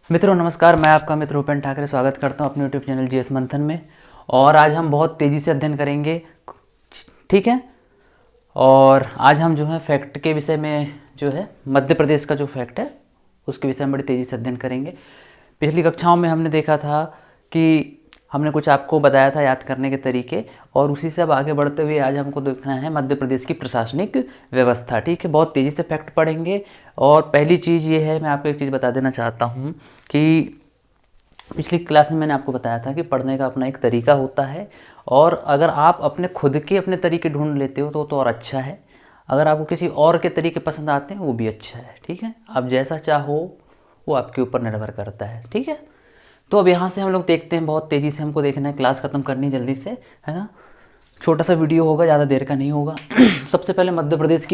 मित्रों नमस्कार, मैं आपका मित्र उपेंद्र ठाकरे स्वागत करता हूं अपने यूट्यूब चैनल जीएस मंथन में। और आज हम बहुत तेज़ी से अध्ययन करेंगे, ठीक है। और आज हम जो है फैक्ट के विषय में जो है मध्य प्रदेश का जो फैक्ट है उसके विषय में बड़ी तेज़ी से अध्ययन करेंगे। पिछली कक्षाओं में हमने देखा था कि हमने कुछ आपको बताया था याद करने के तरीके, और उसी से अब आगे बढ़ते हुए आज हमको देखना है मध्य प्रदेश की प्रशासनिक व्यवस्था, ठीक है। बहुत तेज़ी से फैक्ट पढ़ेंगे। और पहली चीज़ ये है, मैं आपको एक चीज़ बता देना चाहता हूँ कि पिछली क्लास में मैंने आपको बताया था कि पढ़ने का अपना एक तरीका होता है, और अगर आप अपने तरीके ढूंढ लेते हो तो और अच्छा है। अगर आपको किसी और के तरीके पसंद आते हैं वो भी अच्छा है, ठीक है। आप जैसा चाहो वो आपके ऊपर निर्भर करता है, ठीक है। तो अब यहाँ से हम लोग देखते हैं, बहुत तेज़ी से हमको देखना है, क्लास ख़त्म करनी है जल्दी से, है ना। छोटा सा वीडियो होगा, ज़्यादा देर का नहीं होगा। सबसे पहले मध्य प्रदेश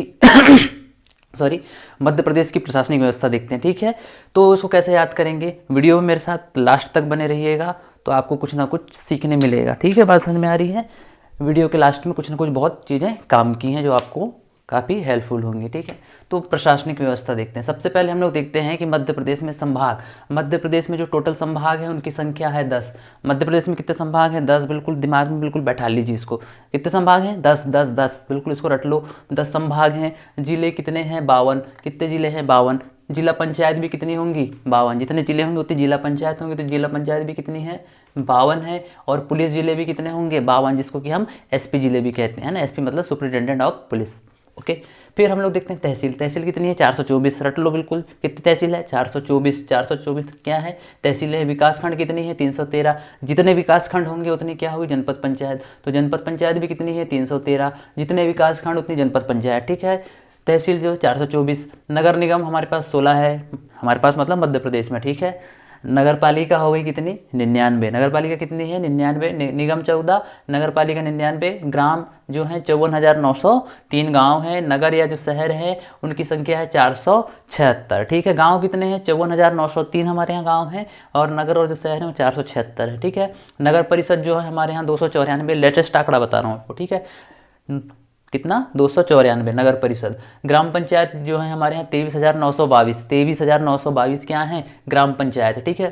की प्रशासनिक व्यवस्था देखते हैं, ठीक है। तो इसको कैसे याद करेंगे, वीडियो में मेरे साथ लास्ट तक बने रहिएगा तो आपको कुछ ना कुछ सीखने मिलेगा, ठीक है। बात समझ में आ रही है। वीडियो के लास्ट में कुछ ना कुछ बहुत चीज़ें काम की हैं जो आपको काफ़ी हेल्पफुल होंगी, ठीक है। तो प्रशासनिक व्यवस्था देखते हैं। सबसे पहले हम लोग देखते हैं कि मध्य प्रदेश में संभाग, मध्य प्रदेश में जो टोटल संभाग है उनकी संख्या है 10। मध्य प्रदेश में कितने संभाग हैं? 10। बिल्कुल दिमाग में बिल्कुल बैठा लीजिए इसको। कितने संभाग हैं? 10 10 10, बिल्कुल इसको रट लो। 10 संभाग हैं। जिले कितने हैं? 52। कितने जिले हैं? 52। जिला पंचायत भी कितनी होंगी? 52। जितने जिले होंगे उतनी जिला पंचायत होंगी, तो जिला पंचायत भी कितनी है? 52 है। और पुलिस जिले भी कितने होंगे? 52, जिसको कि हम एसपी जिले भी कहते हैं ना। एसपी मतलब सुपरिटेंडेंट ऑफ पुलिस, ओके। फिर हम लोग देखते हैं तहसील। तहसील कितनी है? 424, रट लो बिल्कुल। कितनी तहसील है? 424। 424 क्या है? तहसील है। विकासखंड कितनी है? 313। जितने विकासखंड होंगे उतनी क्या होगी? जनपद पंचायत। तो जनपद पंचायत भी कितनी है? 313। जितने विकासखंड उतनी जनपद पंचायत, ठीक है। तहसील जो 424। नगर निगम हमारे पास 16 है, हमारे पास मतलब मध्य प्रदेश में, ठीक है। नगर पालिका हो गई कितनी? 99। नगर पालिका कितनी है? 99। निगम 14, नगर पालिका 99। ग्राम जो है 54,903 गांव हैं। नगर या जो शहर है उनकी संख्या है 476, ठीक है। गांव कितने हैं? 54,903 हमारे यहाँ गांव हैं, और नगर और जो शहर है वो 476 है, ठीक है। नगर परिषद जो है हमारे यहाँ 294, लेटेस्ट आंकड़ा बता रहा हूँ आपको, ठीक है। कितना? 294 नगर परिषद। ग्राम पंचायत जो है हमारे यहाँ 23,922। 23,922 क्या है? ग्राम पंचायत, ठीक है।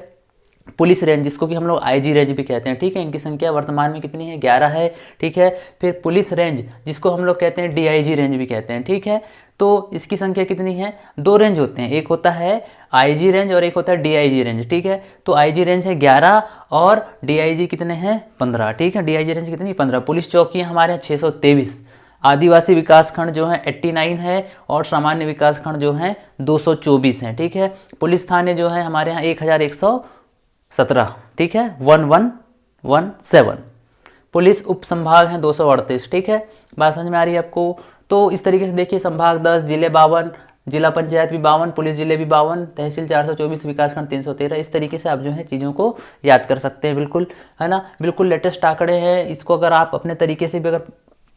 पुलिस रेंज, जिसको कि हम लोग आईजी रेंज भी कहते हैं, ठीक है। इनकी संख्या वर्तमान में कितनी है? 11 है, ठीक है। फिर पुलिस रेंज, जिसको हम लोग कहते हैं डीआईजी रेंज भी कहते हैं, ठीक है। तो इसकी संख्या कितनी है? 2 रेंज होते हैं, एक होता है आईजी रेंज और एक होता है डीआईजी रेंज, ठीक है। तो आईजी रेंज है 11 और डीआईजी कितने हैं? 15, ठीक है। डीआईजी रेंज कितनी? 15। पुलिस चौकियाँ हमारे यहाँ 623। आदिवासी विकासखंड जो है 89 है, और सामान्य विकासखंड जो है 224 हैं, ठीक है। पुलिस थाने जो है हमारे यहाँ 1117, ठीक है। 1117। पुलिस उप संभाग हैं 238, ठीक है। बात समझ में आ रही है आपको। तो इस तरीके से देखिए, संभाग 10, जिले 52, जिला पंचायत भी 52, पुलिस जिले भी 52, तहसील 424, विकासखंड 313। इस तरीके से आप जो है चीज़ों को याद कर सकते हैं, बिल्कुल, है ना। बिल्कुल लेटेस्ट आंकड़े हैं। इसको अगर आप अपने तरीके से भी अगर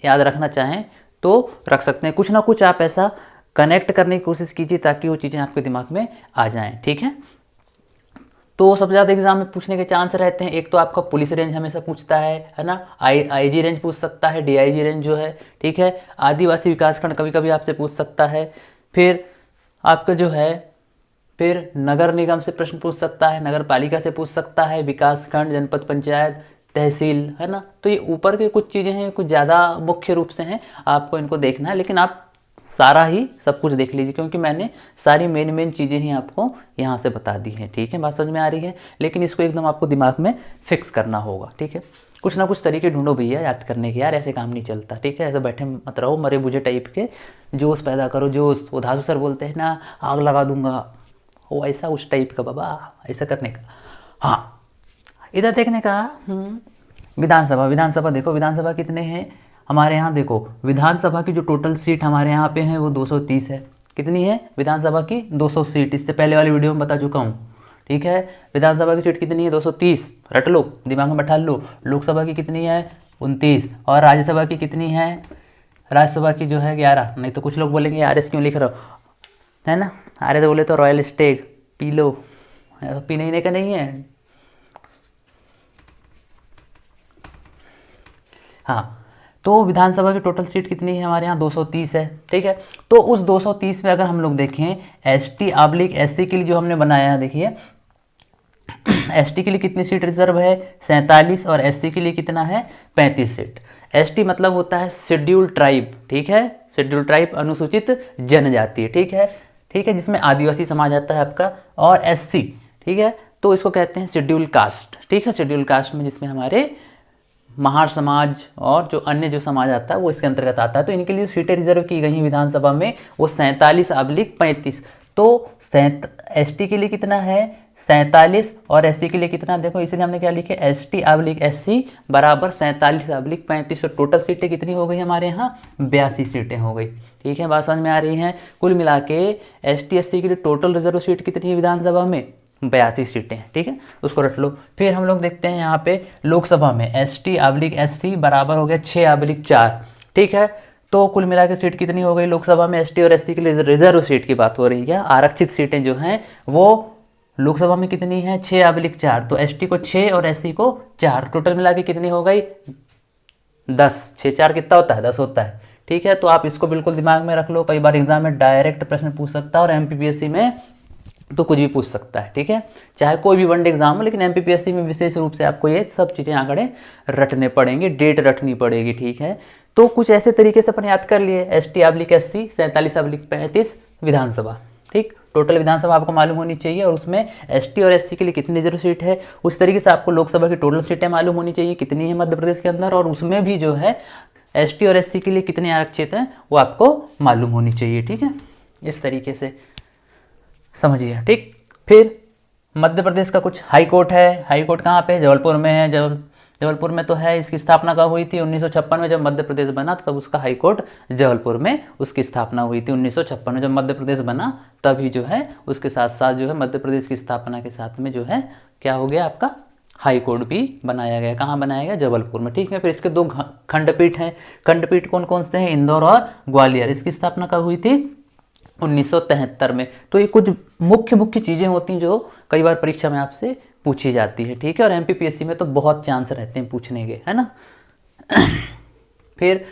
याद रखना चाहें तो रख सकते हैं। कुछ ना कुछ आप ऐसा कनेक्ट करने की कोशिश कीजिए ताकि वो चीज़ें आपके दिमाग में आ जाएं, ठीक है। तो सबसे ज़्यादा एग्जाम में पूछने के चांस रहते हैं। एक तो आपका पुलिस रेंज हमेशा पूछता है ना। आईजी रेंज पूछ सकता है, डीआईजी रेंज जो है, ठीक है। आदिवासी विकासखंड कभी कभी आपसे पूछ सकता है। फिर आपका जो है, फिर नगर निगम से प्रश्न पूछ सकता है, नगर पालिका से पूछ सकता है, विकासखंड, जनपद पंचायत, तहसील, है ना। तो ये ऊपर की कुछ चीज़ें हैं, कुछ ज़्यादा मुख्य रूप से हैं, आपको इनको देखना है। लेकिन आप सारा ही सब कुछ देख लीजिए, क्योंकि मैंने सारी मेन चीज़ें ही आपको यहाँ से बता दी हैं, ठीक है। बात समझ में आ रही है। लेकिन इसको एकदम आपको दिमाग में फिक्स करना होगा, ठीक है। कुछ ना कुछ तरीके ढूंढो भैया याद करने के, यार ऐसे काम नहीं चलता, ठीक है। ऐसे बैठे मत रहो मरे बुझे टाइप के। जोश पैदा करो, जोश। वो धासु सर बोलते हैं ना, आग लगा दूंगा, वो ऐसा उस टाइप का बाबा, ऐसा करने का। हाँ, इधर देखने का। विधानसभा। विधानसभा देखो, विधानसभा कितने हैं हमारे यहाँ? देखो, विधानसभा की जो टोटल सीट हमारे यहाँ पे है वो 230 है। कितनी है विधानसभा की? 200 सीट। इससे पहले वाली वीडियो में बता चुका हूँ, ठीक है। विधानसभा की सीट कितनी है? 230, रट लो, दिमाग में बैठा लो। लोकसभा की कितनी है? 29। और राज्यसभा की कितनी है? राज्यसभा की जो है 11। नहीं तो कुछ लोग बोलेंगे आर एस क्यों लिख रहे हो, है ना। आर एस बोले तो रॉयल स्टेग पी लो, पीने का नहीं है। हाँ, तो विधानसभा की टोटल सीट कितनी है हमारे यहाँ? 230 है, ठीक है। तो उस 230 में अगर हम लोग देखें एसटी/एससी के लिए जो हमने बनाया है, देखिए एसटी के लिए कितनी सीट रिजर्व है? 47। और एससी के लिए कितना है? 35 सीट। एसटी मतलब होता है शेड्यूल ट्राइब, ठीक है, शेड्यूल ट्राइब अनुसूचित जनजाति, ठीक है, ठीक है, जिसमें आदिवासी समाज आता है आपका। और एससी, ठीक है, तो इसको कहते हैं शेड्यूल कास्ट, ठीक है, शेड्यूल कास्ट में जिसमें हमारे महार समाज और जो अन्य जो समाज आता है वो इसके अंतर्गत आता है। तो इनके लिए सीटें रिजर्व की गई हैं विधानसभा में, वो 47/35। तो एसटी के लिए कितना है? 47। और एससी के लिए कितना? देखो इसलिए हमने क्या लिखे, ST/SC बराबर 47/35। तो टोटल सीटें कितनी हो गई हमारे यहाँ? 82 सीटें हो गई, ठीक है, बात समझ में आ रही हैं। कुल मिला के ST/SC के लिए टोटल रिजर्व सीट कितनी है विधानसभा में? 82 सीटें, ठीक है, उसको रट लो। फिर हम लोग देखते हैं यहाँ पे लोकसभा में ST/SC बराबर हो गया 6/4, ठीक है। तो कुल मिला के सीट कितनी हो गई लोकसभा में? ST और SC के लिए रिजर्व सीट की बात हो रही है, आरक्षित सीटें जो हैं वो लोकसभा में कितनी है? 6/4। तो ST को 6 और SC को 4, टोटल मिला के कितनी हो गई? 10। 6×4 कितना होता है? 10 होता है, ठीक है। तो आप इसको बिल्कुल दिमाग में रख लो, कई बार एग्जाम में डायरेक्ट प्रश्न पूछ सकता है और MPPSC में तो कुछ भी पूछ सकता है, ठीक है, चाहे कोई भी वनडे एग्जाम हो, लेकिन MPPSC में विशेष रूप से आपको ये सब चीज़ें आंकड़े रटने पड़ेंगे, डेट रटनी पड़ेगी, ठीक है। तो कुछ ऐसे तरीके से अपन याद कर लिए, ST/SC 47/35 विधानसभा, ठीक, टोटल विधानसभा आपको मालूम होनी चाहिए और उसमें ST और SC के लिए कितनी रिजर्व सीट है। उस तरीके से आपको लोकसभा की टोटल सीटें मालूम होनी चाहिए कितनी है मध्य प्रदेश के अंदर, और उसमें भी जो है ST और SC के लिए कितने आरक्षित हैं वो आपको मालूम होनी चाहिए, ठीक है, इस तरीके से समझिए, ठीक। फिर मध्य प्रदेश का कुछ हाई कोर्ट है। हाई कोर्ट कहाँ पे है? जबलपुर में है। जबलपुर में तो है। इसकी स्थापना कब हुई थी? 1956 में, जब मध्य प्रदेश बना तब उसका हाई कोर्ट जबलपुर में उसकी स्थापना हुई थी। 1956 में जब मध्य प्रदेश बना तभी जो है उसके साथ साथ जो है मध्य प्रदेश की स्थापना के साथ में जो है क्या हो गया आपका? हाई कोर्ट भी बनाया गया। कहाँ बनाया गया? जबलपुर में, ठीक है। फिर इसके 2 खंडपीठ हैं। खंडपीठ कौन कौन से हैं? इंदौर और ग्वालियर। इसकी स्थापना कब हुई थी? 1973 में। तो ये कुछ मुख्य चीज़ें होती हैं जो कई बार परीक्षा में आपसे पूछी जाती है, ठीक है, और MPPSC में तो बहुत चांस रहते हैं पूछने के, है ना। फिर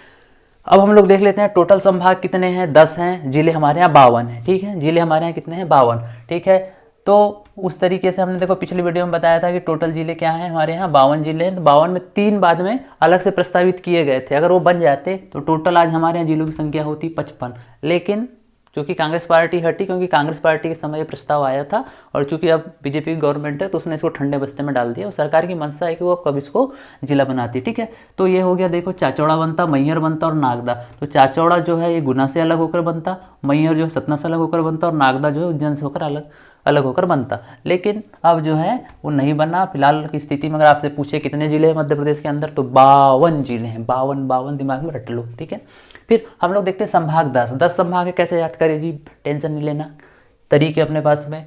अब हम लोग देख लेते हैं टोटल संभाग कितने हैं? 10 हैं। जिले हमारे यहाँ 52 हैं, ठीक है, जिले हमारे यहाँ कितने हैं? 52, ठीक है। तो उस तरीके से हमने देखो पिछली वीडियो में बताया था कि टोटल जिले क्या हैं हमारे यहाँ? 52 जिले हैं। तो 52 में 3 बाद में अलग से प्रस्तावित किए गए थे, अगर वो बन जाते तो टोटल आज हमारे यहाँ जिलों की संख्या होती 55। लेकिन चूँकि कांग्रेस पार्टी हटी, क्योंकि कांग्रेस पार्टी के समय ये प्रस्ताव आया था, और चूँकि अब बीजेपी की गवर्नमेंट है तो उसने इसको ठंडे बस्ते में डाल दिया, और सरकार की मंशा है कि वो कब इसको जिला बनाती, ठीक है। तो ये हो गया, देखो चाचौड़ा बनता, मैहर बनता और नागदा। तो चाचौड़ा जो है ये गुना से अलग होकर बनता, मैहर जो है सतना से अलग होकर बनता, और नागदा जो है उज्जैन से होकर अलग होकर बनता। लेकिन अब जो है वो नहीं बना। फिलहाल की स्थिति में अगर आपसे पूछे कितने जिले हैं मध्य प्रदेश के अंदर, तो 52 जिले हैं। 52 दिमाग में रट लो, ठीक है। फिर हम लोग देखते हैं संभाग 10 संभाग है। कैसे याद करें जी? टेंशन नहीं लेना, तरीके अपने पास में,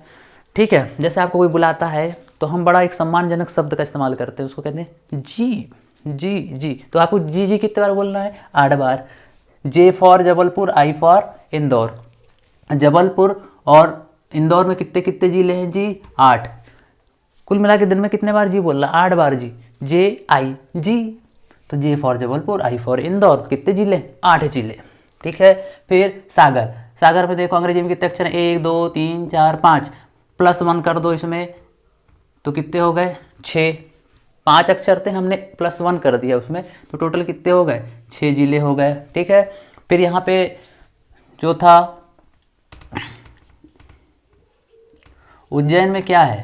ठीक है। जैसे आपको कोई बुलाता है तो हम बड़ा एक सम्मानजनक शब्द का इस्तेमाल करते हैं, उसको कहते हैं जी जी जी। तो आपको जी कितने बार बोलना है? 8 बार। J for Jabalpur, I for Indore. Jabalpur और इंदौर में कितने जिले हैं जी? 8। कुल मिला के दिन में कितने बार जी बोलना? 8 बार जी। JI जी। तो J for Jabalpur, I for Indore, कितने जिले? 8 जिले, ठीक है। फिर सागर। सागर में देखो अंग्रेजी में कितने अक्षर हैं? 1 2 3 4 5, +1 कर दो इसमें तो कितने हो गए? 6। 5 अक्षर थे, हमने +1 कर दिया उसमें, तो टोटल कितने हो गए? 6 जिले हो गए, ठीक है। फिर यहाँ पे जो था उज्जैन में क्या है?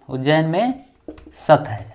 उज्जैन में सत है।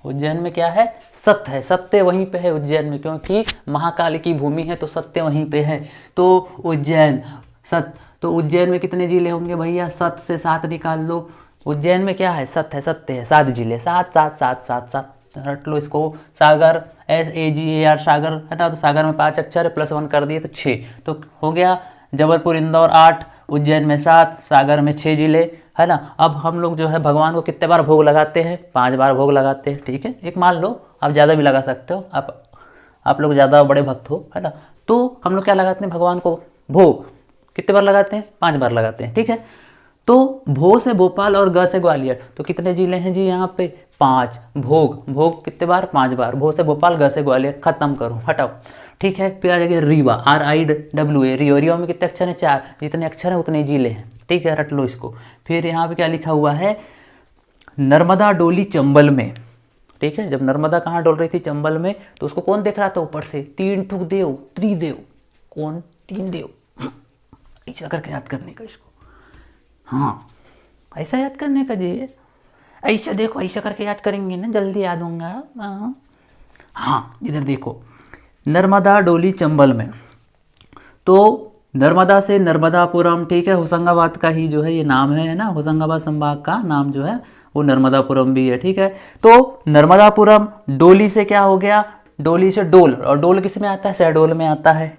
उज्जैन में क्या है? सत है। सत्य वहीं पे है उज्जैन में, क्योंकि महाकाल की भूमि है तो सत्य वहीं पे है। तो उज्जैन सत। तो उज्जैन में कितने जिले होंगे भैया? 7 से 7 निकाल लो। उज्जैन में क्या है? सत है, सत्य है, 7 जिले। 7 7 7 7 7 रट लो इसको। सागर SAGAR सागर है ना, तो सागर में 5 अक्षर है, +1 कर दिए तो 6। तो हो गया जबलपुर इंदौर 8, उज्जैन में 7, सागर में 6 जिले, है ना। अब हम लोग जो है भगवान को कितने बार भोग लगाते हैं? 5 बार भोग लगाते हैं, ठीक है। एक मान लो आप ज़्यादा भी लगा सकते हो, आप लोग ज़्यादा बड़े भक्त हो, है ना। तो हम लोग क्या लगाते हैं भगवान को? भोग। कितने बार लगाते हैं? 5 बार लगाते हैं, ठीक है। तो भो से भोपाल और ग से ग्वालियर, तो कितने जिले हैं जी यहाँ पे? 5। भोग कितने बार? 5 बार। भो से भोपाल, ग से ग्वालियर, खत्म करो, हटाओ, ठीक है। फिर आ जाएगा रीवा, RIWA, रीवा में कितने अक्षर हैं? 4। जितने अक्षर हैं उतने जिले हैं, ठीक है, रट लो इसको। फिर यहाँ पे क्या लिखा हुआ है? नर्मदा डोली चंबल में, ठीक है। जब नर्मदा कहाँ डोल रही थी, चंबल में, तो उसको कौन देख रहा था ऊपर से, तीन ठुक देव, त्रिदेव, कौन, तीन देव। ऐसा करके याद करने का इसको, हाँ ऐसा याद करने का जी, ऐसा देखो, ऐसा करके याद करेंगे ना जल्दी याद होगा। हाँ इधर देखो, नर्मदा डोली चंबल में, तो नर्मदा से नर्मदापुरम, ठीक है, होशंगाबाद का ही जो है ये नाम है ना, होशंगाबाद संभाग का नाम जो है वो नर्मदापुरम भी है, ठीक है। तो नर्मदापुरम, डोली से क्या हो गया, डोली से डोल, और डोल किस में आता है, शहडोल में आता है,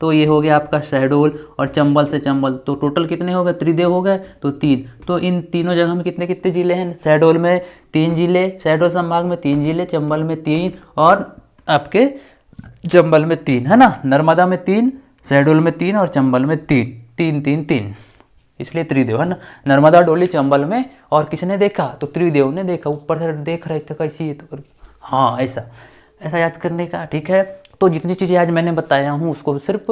तो ये हो गया आपका शहडोल। और चंबल से चंबल, तो टोटल कितने हो गए, त्रिदेव हो गए, तो 3। तो इन तीनों जगह में कितने कितने जिले हैं, शहडोल में 3 जिले, शहडोल संभाग में 3 जिले, चंबल में 3 और आपके चंबल में 3, है ना। नर्मदा में 3, शहडोल में 3 और चंबल में 3, 3 3 3, इसलिए त्रिदेव, है ना। नर्मदा डोली चंबल में, और किसने देखा, तो त्रिदेव ने देखा, ऊपर से देख रहे थे कैसी है, तो हाँ ऐसा ऐसा याद करने का, ठीक है। तो जितनी चीज़ें आज मैंने बताया हूँ उसको सिर्फ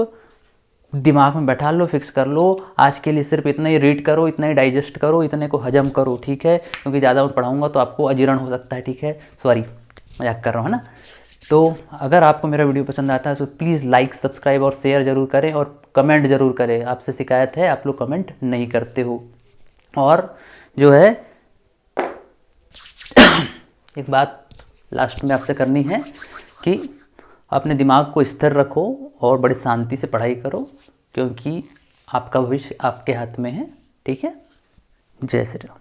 दिमाग में बैठा लो, फिक्स कर लो। आज के लिए सिर्फ इतना ही रीड करो, इतना ही डाइजेस्ट करो, इतने को हजम करो, ठीक है, क्योंकि ज़्यादा मैं पढ़ाऊँगा तो आपको अजीर्ण हो सकता है, ठीक है। सॉरी मजाक कर रहा हूँ, है ना। तो अगर आपको मेरा वीडियो पसंद आता है तो प्लीज़ लाइक, सब्सक्राइब और शेयर ज़रूर करें, और कमेंट ज़रूर करें। आपसे शिकायत है, आप लोग कमेंट नहीं करते हो। और जो है एक बात लास्ट में आपसे करनी है कि अपने दिमाग को स्थिर रखो और बड़ी शांति से पढ़ाई करो, क्योंकि आपका भविष्य आपके हाथ में है, ठीक है। जय श्री राम।